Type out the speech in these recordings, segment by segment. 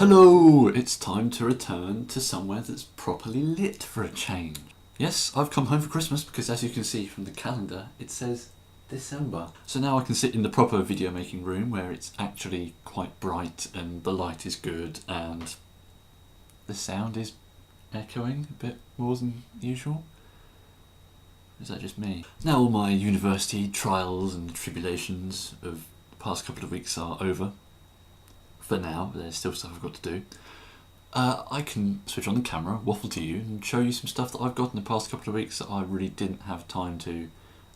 Hello! It's time to return to somewhere that's properly lit for a change. Yes, I've come home for Christmas because, as you can see from the calendar, it says December. So now I can sit in the proper video making room where it's actually quite bright and the light is good and the sound is echoing a bit more than usual. Is that just me? Now all my university trials and tribulations of the past couple of weeks are over. For now, there's still stuff I've got to do. I can switch on the camera, waffle to you, and show you some stuff that I've got in the past couple of weeks that I really didn't have time to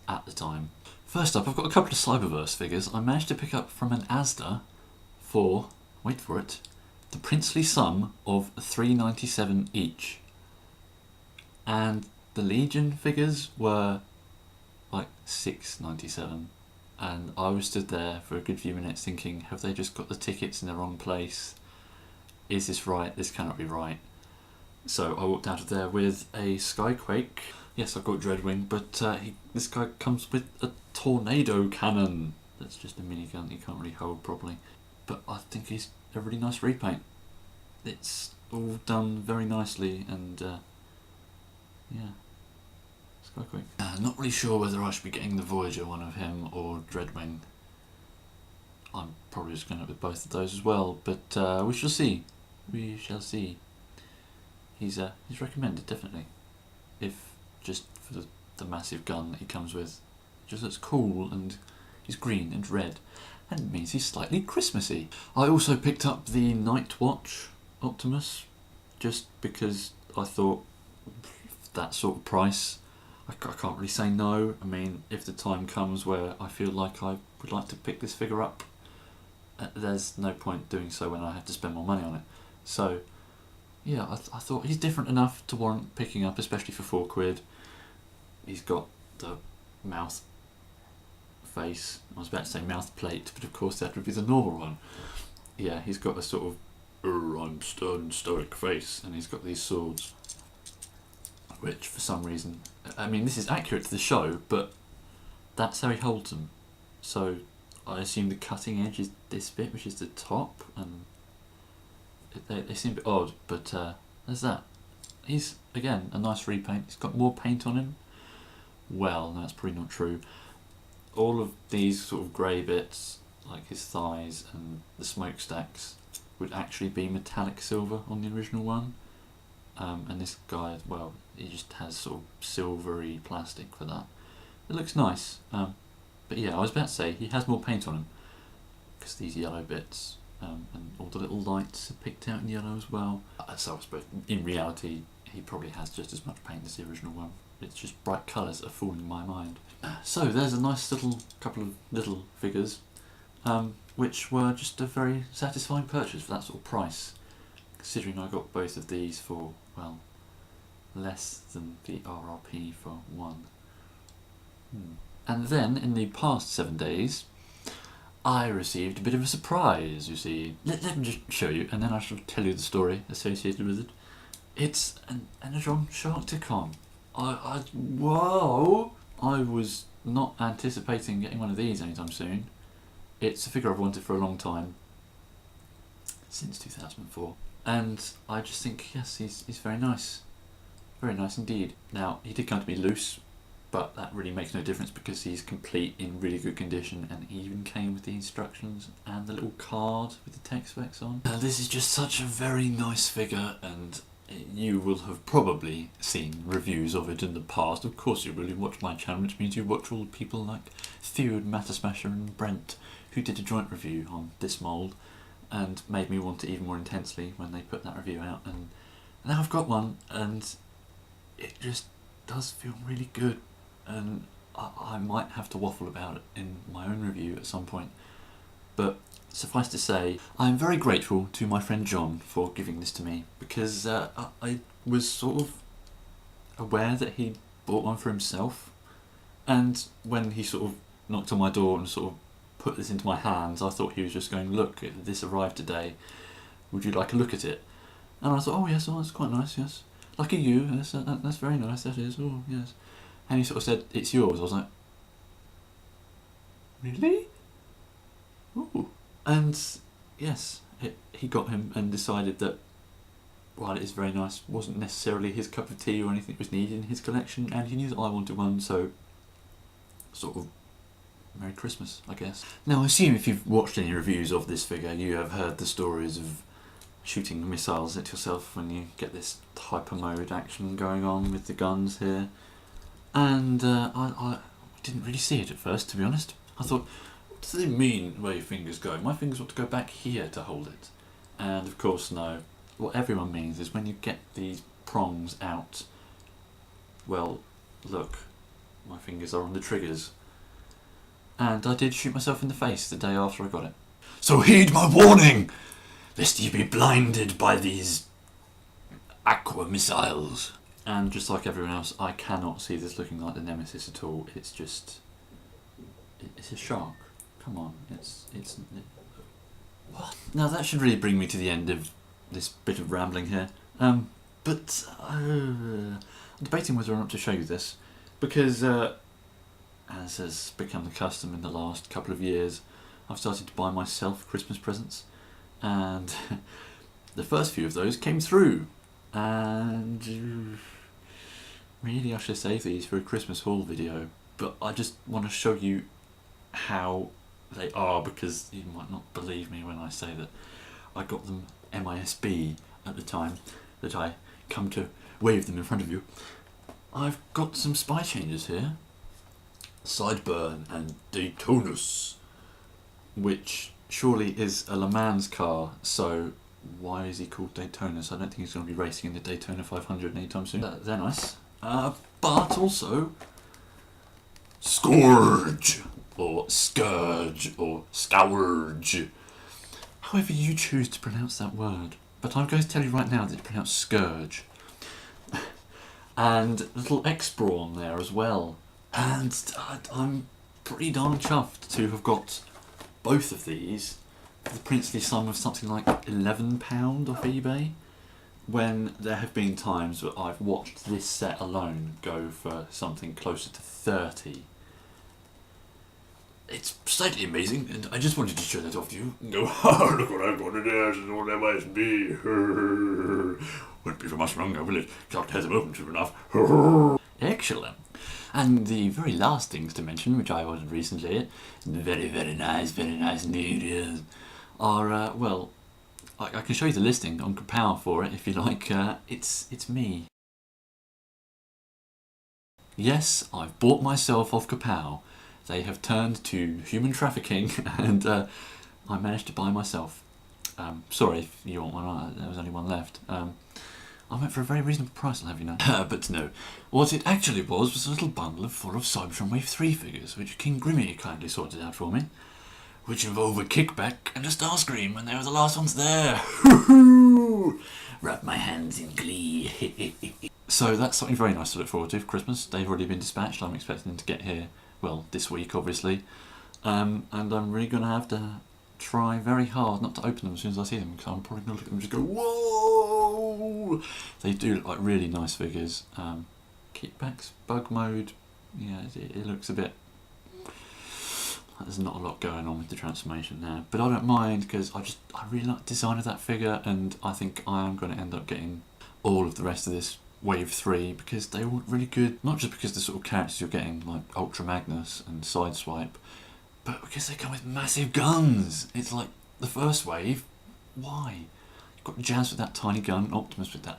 at the time. First up, I've got a couple of Cyberverse figures I managed to pick up from an Asda for, wait for it, the princely sum of $3.97 each. And the Legion figures were like $6.97. And I was stood there for a good few minutes thinking, have they just got the tickets in the wrong place? Is this right? This cannot be right. So I walked out of there with a Skyquake. Yes, I've got Dreadwing, but this guy comes with a tornado cannon. That's just a minigun you can't really hold properly. But I think he's a really nice repaint. It's all done very nicely and yeah. Not really sure whether I should be getting the Voyager one of him or Dreadwing. I'm probably just going to go with both of those as well, but we shall see. We shall see. He's recommended, definitely. If just for the massive gun that he comes with. Just looks cool, and he's green and red, and it means he's slightly Christmassy. I also picked up the Nightwatch Optimus, just because I thought that sort of price, I can't really say no. I mean, if the time comes where I feel like I would like to pick this figure up, there's no point doing so when I have to spend more money on it. So, yeah, I thought he's different enough to warrant picking up, especially for £4. He's got the mouth face. I was about to say mouth plate, but of course that would be the normal one. Yeah, he's got a sort of, I'm stern, stoic face, and he's got these swords. Which, for some reason, I mean, this is accurate to the show, but that's how he holds them. So I assume the cutting edge is this bit, which is the top, and they seem a bit odd, but there's that. He's, again, a nice repaint. He's got more paint on him. Well, no, that's probably not true. All of these sort of grey bits, like his thighs and the smokestacks, would actually be metallic silver on the original one. And this guy, well, he just has sort of silvery plastic for that. It looks nice, but yeah, I was about to say he has more paint on him because these yellow bits and all the little lights are picked out in yellow as well. So I suppose in reality he probably has just as much paint as the original one. It's just bright colours that are fooling my mind. So there's a nice little couple of little figures, which were just a very satisfying purchase for that sort of price. Considering I got both of these for, well, less than the RRP for one. And then, in the past 7 days, I received a bit of a surprise, you see. Let me just show you, and then I shall tell you the story associated with it. It's an Energon Sharkticon. Whoa! I was not anticipating getting one of these anytime soon. It's a figure I've wanted for a long time. Since 2004. And I just think, yes, he's very nice. Very nice indeed. Now, he did come to me loose, but that really makes no difference because he's complete in really good condition, and he even came with the instructions and the little card with the text specs on. This is just such a very nice figure, and you will have probably seen reviews of it in the past. Of course you will. You watch my channel, which means you watch all the people like Theo and Mattersmasher and Brent, who did a joint review on this mould, and made me want it even more intensely when they put that review out. And now I've got one, and it just does feel really good, and I might have to waffle about it in my own review at some point. But suffice to say, I'm very grateful to my friend John for giving this to me, because I was sort of aware that he bought one for himself, and when he sort of knocked on my door and sort of put this into my hands, I thought he was just going, look, this arrived today, would you like a look at it? And I thought, oh yes, oh, that's quite nice, yes. Lucky you, yes, that's very nice, that is, oh yes. And he sort of said, it's yours. I was like, really? Ooh. And yes, he got him and decided that while it is very nice, wasn't necessarily his cup of tea or anything that was needed in his collection, and he knew that I wanted one, so sort of Merry Christmas, I guess. Now, I assume if you've watched any reviews of this figure, you have heard the stories of shooting missiles at yourself when you get this hyper mode action going on with the guns here. And I didn't really see it at first, to be honest. I thought, what does it mean where your fingers go? My fingers want to go back here to hold it. And of course, no. What everyone means is when you get these prongs out, well, look, my fingers are on the triggers. And I did shoot myself in the face the day after I got it. So heed my warning, lest you be blinded by these aqua missiles. And just like everyone else, I cannot see this looking like the Nemesis at all. It's just, it's a shark. Come on, what? Now that should really bring me to the end of this bit of rambling here. I'm debating whether or not to show you this, because as has become the custom in the last couple of years, I've started to buy myself Christmas presents, and the first few of those came through, and really I should save these for a Christmas haul video, but I just want to show you how they are, because you might not believe me when I say that I got them MISB at the time that I come to wave them in front of you. I've got some spy changes here. Sideburn and Daytonus, which surely is a Le Mans car, so why is he called Daytonus? I don't think he's going to be racing in the Daytona 500 anytime soon. They're nice. But also Scourge, or Scourge, or Scourge, however you choose to pronounce that word. But I'm going to tell you right now that it's pronounced Scourge. And little X-Brawn there as well. And I'm pretty darn chuffed to have got both of these for the princely sum of something like £11 off eBay, when there have been times where I've watched this set alone go for something closer to 30. It's slightly amazing, and I just wanted to show that off to you and go, oh, look what I've got in there, it's all there might be. Won't be for much longer, will it? Can't tear them open soon enough. Excellent. And the very last things to mention, which I ordered recently, very, very nice indeed, yes, are, well, I can show you the listing on Kapow for it if you like. It's me. Yes, I've bought myself off Kapow. They have turned to human trafficking, and I managed to buy myself. Sorry if you want one, there was only one left. I went for a very reasonable price, I'll have you know. But no, what it actually was a little bundle full of Cybertron Wave 3 figures, which King Grimmy kindly sorted out for me, which involve a kickback and a Starscream, and they were the last ones there. Wrap my hands in glee. So that's something very nice to look forward to for Christmas. They've already been dispatched. I'm expecting them to get here, well, this week obviously, and I'm really going to have to try very hard not to open them as soon as I see them, because I'm probably going to look at them and just go, whoa! They do look like really nice figures. Kickbacks, bug mode, yeah, it looks a bit, there's not a lot going on with the transformation there, but I don't mind, because I really like the design of that figure, and I think I am going to end up getting all of the rest of this Wave 3, because they all look really good, not just because the sort of characters you're getting, like Ultra Magnus and Sideswipe, but because they come with massive guns. It's like the first wave, why? You've got Jazz with that tiny gun, Optimus with that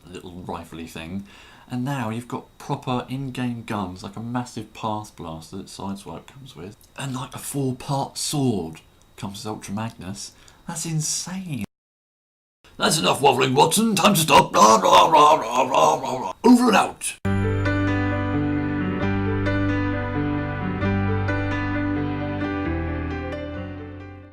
little rifle-y thing, and now you've got proper in-game guns, like a massive Path Blaster that Sideswipe comes with, and like a 4-part sword comes with Ultra Magnus. That's insane. That's enough waffling, Watson. Time to stop.